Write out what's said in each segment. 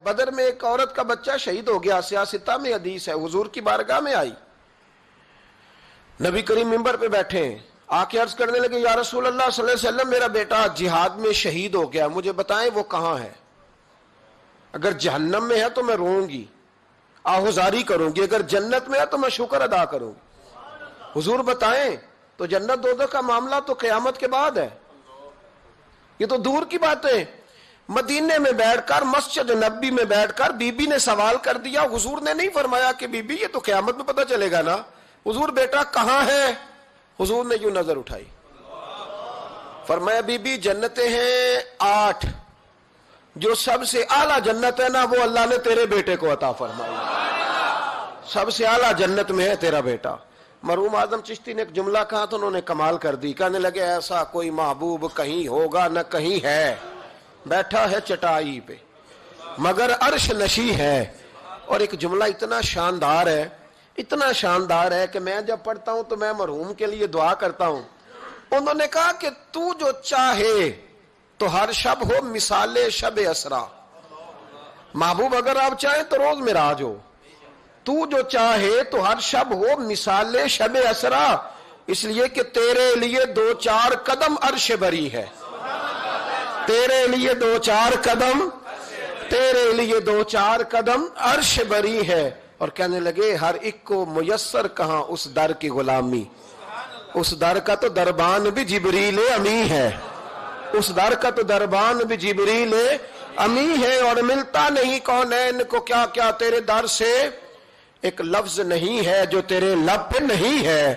بدر میں ایک عورت کا بچہ شہید ہو گیا، سیاستہ میں حدیث ہے، حضور کی بارگاہ میں آئی، نبی کریم منبر پہ بیٹھے ہیں، آ کے عرض کرنے لگے یا رسول اللہ صلی اللہ علیہ وسلم میرا بیٹا جہاد میں شہید ہو گیا، مجھے بتائیں وہ کہاں ہے؟ اگر جہنم میں ہے تو میں روؤں گی، آہوزاری کروں گی، اگر جنت میں ہے تو میں شکر ادا کروں گی۔ حضور بتائیں، تو جنت دوزخ کا معاملہ تو قیامت کے بعد ہے، یہ تو دور کی بات ہے۔ مدینے میں بیٹھ کر، مسجد نبی میں بیٹھ کر بی بی نے سوال کر دیا، حضور نے نہیں فرمایا کہ بی بی یہ تو قیامت میں پتہ چلے گا نا، حضور بیٹا کہاں ہے؟ حضور نے یوں نظر اٹھائی، فرمایا بی بی جنتیں ہیں 8، جو سب سے اعلیٰ جنت ہے نا وہ اللہ نے تیرے بیٹے کو عطا فرمائی، سب سے اعلیٰ جنت میں ہے تیرا بیٹا۔ مرحوم اعظم چشتی نے ایک جملہ کہا تو انہوں نے کمال کر دی، کہنے لگے ایسا کوئی محبوب کہیں ہوگا نہ کہیں ہے، بیٹھا ہے چٹائی پہ مگر عرش نشی ہے۔ اور ایک جملہ اتنا شاندار ہے، اتنا شاندار ہے کہ میں جب پڑھتا ہوں تو میں مرحوم کے لیے دعا کرتا ہوں۔ انہوں نے کہا کہ تو جو چاہے تو ہر شب ہو مثال شب اسرا، محبوب اگر آپ چاہیں تو روز معراج ہو، تو جو چاہے تو ہر شب ہو مثال شب اسرا، اس لیے کہ تیرے لیے 2-4 قدم عرش بری ہے، تیرے لیے 2-4 قدم، تیرے لیے 2-4 قدم عرش بری ہے۔ اور کہنے لگے ہر ایک کو میسر کہاں اس در کی غلامی، اس در کا تو دربان بھی جبریل امی ہے، اس در کا تو دربان بھی جبریل امی ہے، اور ملتا نہیں کونین کو کیا کیا تیرے در سے ایک لفظ نہیں ہے جو تیرے لب پہ نہیں ہے۔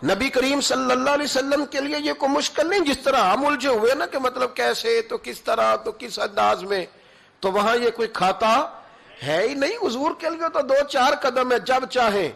نبی کریم صلی اللہ علیہ وسلم کے لیے یہ کوئی مشکل نہیں، جس طرح ہم الجھے ہوئے نا کہ مطلب کیسے تو کس طرح تو کس انداز میں، تو وہاں یہ کوئی کھاتا ہے ہی نہیں۔ حضور کے لیے تو 2-4 قدم ہے، جب چاہیں